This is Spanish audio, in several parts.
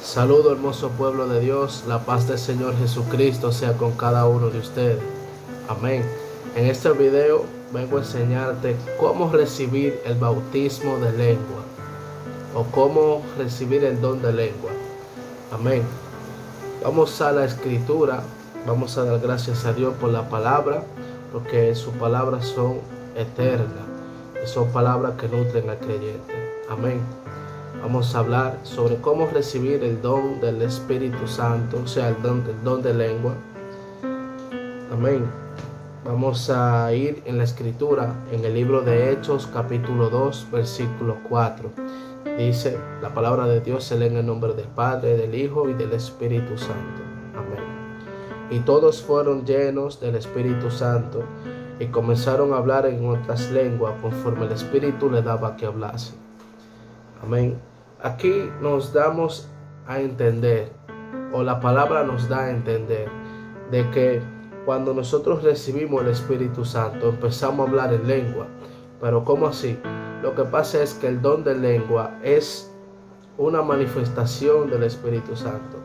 Saludo, hermoso pueblo de Dios, la paz del Señor Jesucristo sea con cada uno de ustedes. Amén. En este video vengo a enseñarte cómo recibir el bautismo de lengua o cómo recibir el don de lengua. Amén. Vamos a la escritura, vamos a dar gracias a Dios por la palabra, porque sus palabras son eternas y son palabras que nutren al creyente. Amén. Vamos a hablar sobre cómo recibir el don del Espíritu Santo, o sea, el don de lengua. Amén. Vamos a ir en la escritura, en el libro de Hechos, capítulo 2, versículo 4. Dice, la palabra de Dios se lee en el nombre del Padre, del Hijo y del Espíritu Santo. Amén. Y todos fueron llenos del Espíritu Santo y comenzaron a hablar en otras lenguas conforme el Espíritu le daba que hablase. Amén. Aquí nos damos a entender, o la palabra nos da a entender, de que cuando nosotros recibimos el Espíritu Santo empezamos a hablar en lengua. Pero ¿cómo así? Lo que pasa es que el don de lengua es una manifestación del Espíritu Santo.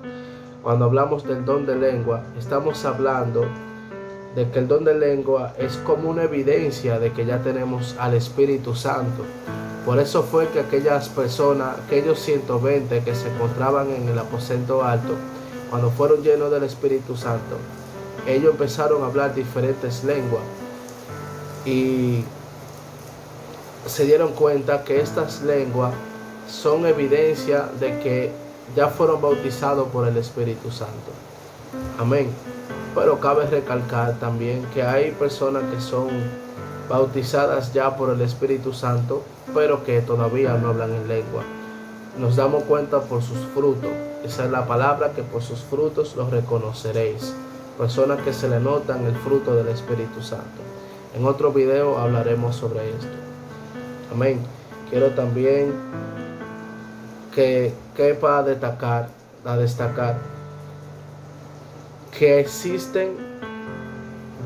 Cuando hablamos del don de lengua, estamos hablando de que el don de lengua es como una evidencia de que ya tenemos al Espíritu Santo. Por eso fue que aquellas personas, aquellos 120 que se encontraban en el aposento alto, cuando fueron llenos del Espíritu Santo, ellos empezaron a hablar diferentes lenguas y se dieron cuenta que estas lenguas son evidencia de que ya fueron bautizados por el Espíritu Santo. Amén. Pero cabe recalcar también que hay personas que son bautizadas ya por el Espíritu Santo, pero que todavía no hablan en lengua. Nos damos cuenta por sus frutos. Esa es la palabra, que por sus frutos los reconoceréis. Personas que se le notan el fruto del Espíritu Santo. En otro video hablaremos sobre esto. Amén. Quiero también que quepa a destacar que existen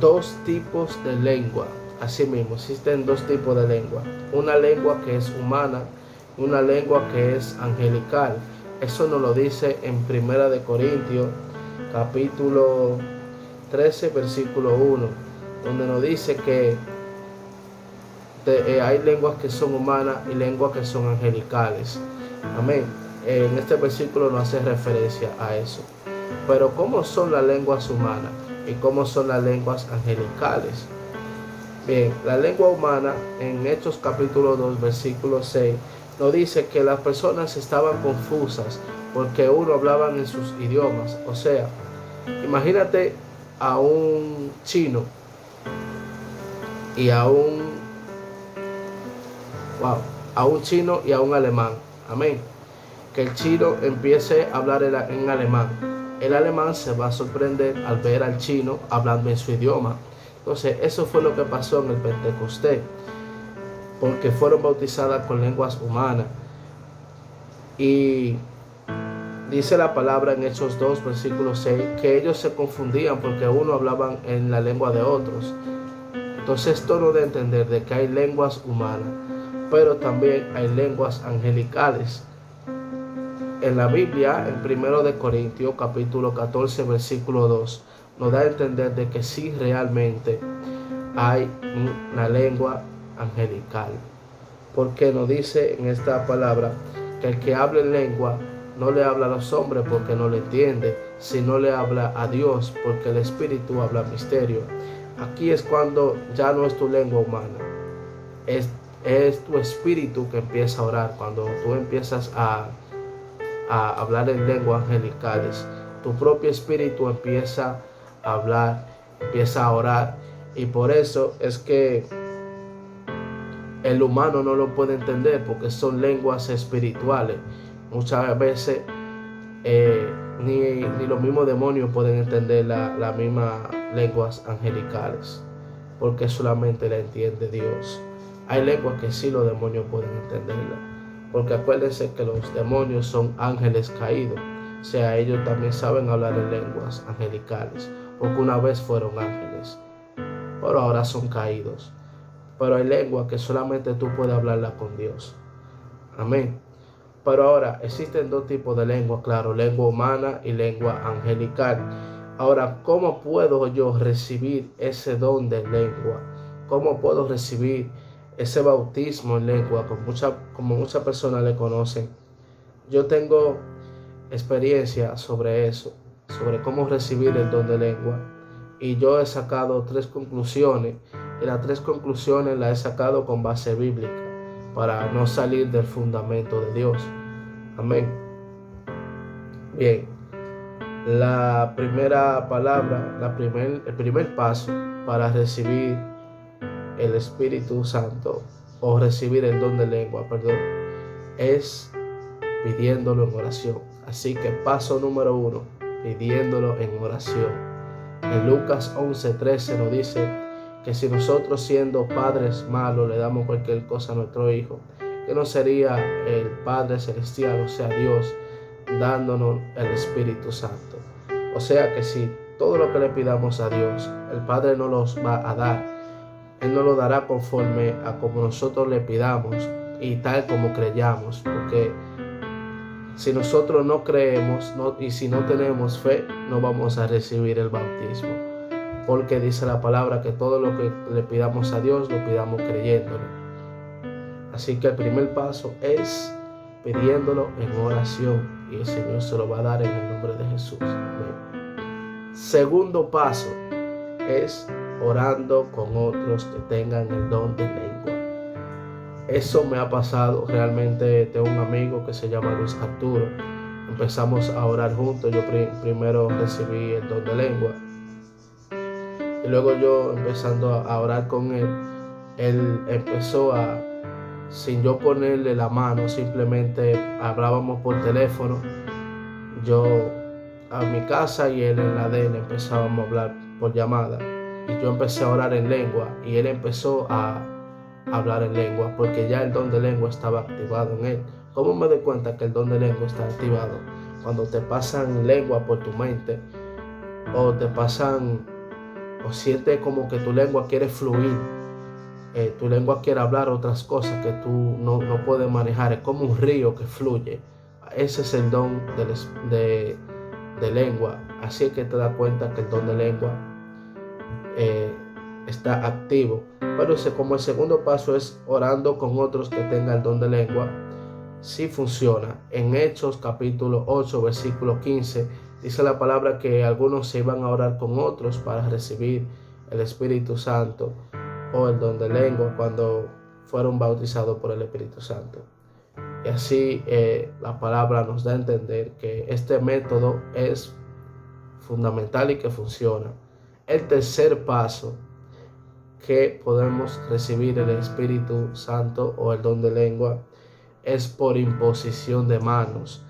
dos tipos de lengua. Asimismo, existen dos tipos de lengua. Una lengua que es humana, una lengua que es angelical. Eso nos lo dice en 1 Corintios, capítulo 13, versículo 1, donde nos dice que hay lenguas que son humanas y lenguas que son angelicales. Amén. En este versículo nos hace referencia a eso. Pero ¿cómo son las lenguas humanas y cómo son las lenguas angelicales? Bien, la lengua humana, en Hechos capítulo 2, versículo 6, nos dice que las personas estaban confusas porque uno hablaban en sus idiomas. O sea, imagínate a un chino y a un chino y a un alemán. Amén. Que el chino empiece a hablar en alemán. El alemán se va a sorprender al ver al chino hablando en su idioma. Entonces, eso fue lo que pasó en el Pentecostés, porque fueron bautizadas con lenguas humanas. Y dice la palabra en Hechos 2, versículo 6, que ellos se confundían porque uno hablaban en la lengua de otros. Entonces, esto nos da a entender de que hay lenguas humanas, pero también hay lenguas angelicales. En la Biblia, en 1 Corintios, capítulo 14, versículo 2, nos da a entender de que sí realmente hay una lengua angelical. Porque nos dice en esta palabra que el que habla en lengua no le habla a los hombres porque no le entiende, sino le habla a Dios porque el Espíritu habla misterio. Aquí es cuando ya no es tu lengua humana, es tu espíritu que empieza a orar. Cuando tú empiezas a hablar en lenguas angelicales, tu propio espíritu empieza a hablar, empieza a orar, y por eso es que el humano no lo puede entender, porque son lenguas espirituales. Muchas veces ni los mismos demonios pueden entender las mismas lenguas angelicales, porque solamente la entiende Dios. Hay lenguas que sí los demonios pueden entenderla, porque acuérdense que los demonios son ángeles caídos. O sea, ellos también saben hablar en lenguas angelicales, porque una vez fueron ángeles, pero ahora son caídos. Pero hay lenguas que solamente tú puedes hablarla con Dios. Amén. Pero ahora existen dos tipos de lengua, claro, lengua humana y lengua angelical. Ahora, ¿cómo puedo yo recibir ese don de lengua? ¿Cómo puedo recibir ese bautismo en lengua? Como muchas personas le conocen. Yo tengo experiencia sobre eso, sobre cómo recibir el don de lengua. Y yo he sacado 3 conclusiones. Y las 3 conclusiones las he sacado con base bíblica, para no salir del fundamento de Dios. Amén. Bien, la primera palabra, el primer paso para recibir el Espíritu Santo, o recibir el don de lengua, perdón, es pidiéndolo en oración. Así que paso número 1, pidiéndolo en oración. En Lucas 11:13 nos dice que si nosotros, siendo padres malos, le damos cualquier cosa a nuestro hijo, que no sería el Padre Celestial, o sea Dios, dándonos el Espíritu Santo. O sea que si todo lo que le pidamos a Dios, el Padre nos los va a dar, Él nos lo dará conforme a como nosotros le pidamos y tal como creyamos. Porque si nosotros no creemos y si no tenemos fe, no vamos a recibir el bautismo. Porque dice la palabra que todo lo que le pidamos a Dios, lo pidamos creyéndole. Así que el primer paso es pidiéndolo en oración, y el Señor se lo va a dar en el nombre de Jesús. Amén. Segundo paso es orando con otros que tengan el don de lengua. Eso me ha pasado. Realmente tengo un amigo que se llama Luis Arturo. Empezamos a orar juntos. Yo primero recibí el don de lengua, y luego yo, empezando a orar con él empezó a, sin yo ponerle la mano, simplemente hablábamos por teléfono, yo a mi casa y él en la de él, empezábamos a hablar por llamada, y yo empecé a orar en lengua y él empezó a hablar en lengua, porque ya el don de lengua estaba activado en él. ¿Cómo me doy cuenta que el don de lengua está activado? Cuando te pasan lengua por tu mente, o te pasan, o sientes como que tu lengua quiere fluir, tu lengua quiere hablar otras cosas que tú no puedes manejar. Es como un río que fluye. Ese es el don de lengua. Así es que te das cuenta que el don de lengua está activo. Pero como el segundo paso es orando con otros que tengan el don de lengua, sí funciona. En Hechos capítulo 8 versículo 15 dice la palabra que algunos se iban a orar con otros para recibir el Espíritu Santo, o el don de lengua, cuando fueron bautizados por el Espíritu Santo. Y así la palabra nos da a entender que este método es fundamental y que funciona. El tercer paso que podemos recibir el Espíritu Santo o el don de lengua es por imposición de manos.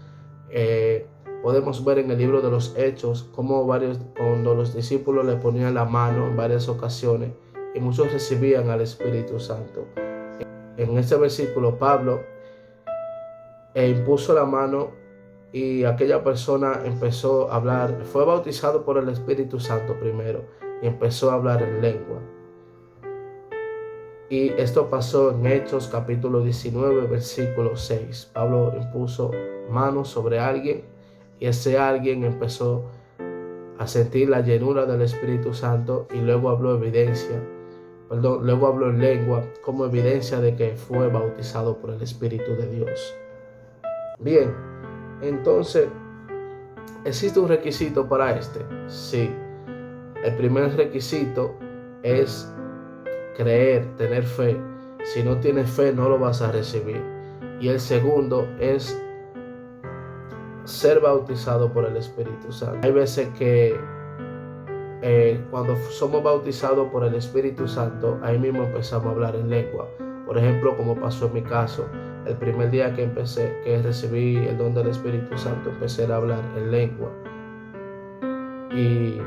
Podemos ver en el libro de los Hechos cómo cuando los discípulos le ponían la mano en varias ocasiones, y muchos recibían al Espíritu Santo. En este versículo Pablo impuso la mano, y aquella persona empezó a hablar, fue bautizado por el Espíritu Santo primero, y empezó a hablar en lengua. Y esto pasó en Hechos capítulo 19 versículo 6. Pablo impuso manos sobre alguien, y ese alguien empezó a sentir la llenura del Espíritu Santo, y luego habló en lengua como evidencia de que fue bautizado por el Espíritu de Dios. Bien, entonces, ¿existe un requisito para este? Sí. El primer requisito es creer, tener fe. Si no tienes fe, no lo vas a recibir. Y el segundo es ser bautizado por el Espíritu Santo. Hay veces que cuando somos bautizados por el Espíritu Santo, ahí mismo empezamos a hablar en lengua. Por ejemplo, como pasó en mi caso, el primer día que recibí el don del Espíritu Santo, empecé a hablar en lengua. Y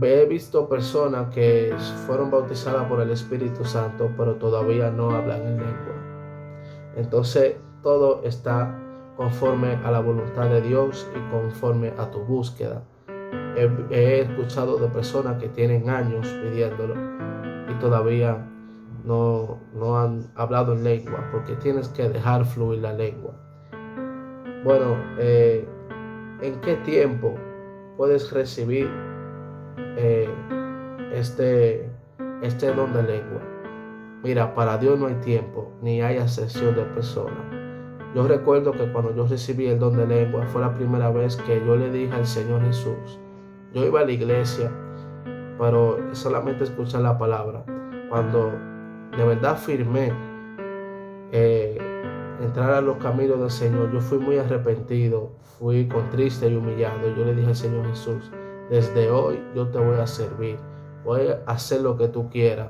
he visto personas que fueron bautizadas por el Espíritu Santo, pero todavía no hablan en lengua. Entonces, todo está conforme a la voluntad de Dios y conforme a tu búsqueda. He escuchado de personas que tienen años pidiéndolo y todavía no han hablado en lengua, porque tienes que dejar fluir la lengua. Bueno, ¿en qué tiempo puedes recibir este don de lengua? Mira, para Dios no hay tiempo, ni hay acepción de personas. Yo recuerdo que cuando yo recibí el don de lengua, fue la primera vez que yo le dije al Señor Jesús. Yo iba a la iglesia, pero solamente escuchar la palabra. Cuando de verdad firmé entrar a los caminos del Señor, yo fui muy arrepentido, fui contriste y humillado. Yo le dije al Señor Jesús, desde hoy yo te voy a servir, voy a hacer lo que tú quieras.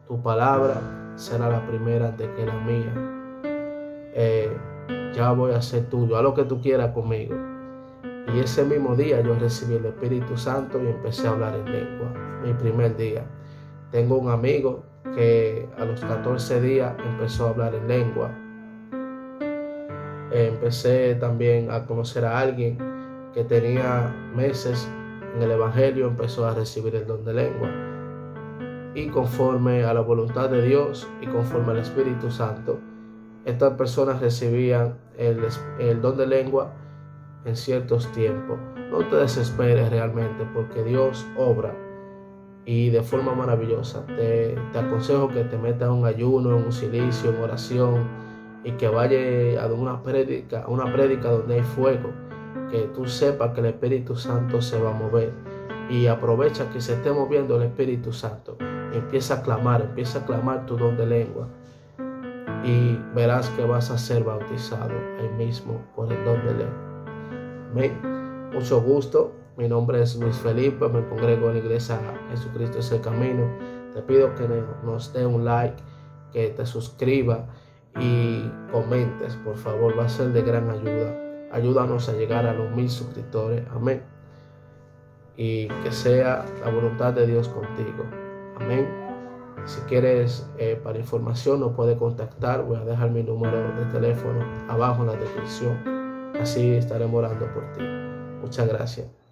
Tu palabra será la primera antes que la mía. Ya voy a ser tuyo, haz lo que tú quieras conmigo. Y ese mismo día yo recibí el Espíritu Santo y empecé a hablar en lengua, mi primer día. Tengo un amigo que a los 14 días empezó a hablar en lengua. Empecé también a conocer a alguien que tenía meses en el Evangelio, empezó a recibir el don de lengua. Y conforme a la voluntad de Dios y conforme al Espíritu Santo, estas personas recibían el don de lengua en ciertos tiempos. No te desesperes realmente, porque Dios obra y de forma maravillosa. Te aconsejo que te metas en un ayuno, en un silicio, en oración, y que vayas a una prédica donde hay fuego, que tú sepas que el Espíritu Santo se va a mover. Y aprovecha que se esté moviendo el Espíritu Santo. Empieza a clamar tu don de lengua, y verás que vas a ser bautizado ahí mismo por el don de lengua. Amén. Mucho gusto. Mi nombre es Luis Felipe, me congrego en la iglesia Jesucristo es el Camino. Te pido que nos dé un like, que te suscribas y comentes, por favor, va a ser de gran ayuda. Ayúdanos a llegar a los 1000 suscriptores. Amén. Y que sea la voluntad de Dios contigo. Amén. Si quieres para información nos puedes contactar. Voy a dejar mi número de teléfono abajo en la descripción. Así estaremos orando por ti. Muchas gracias.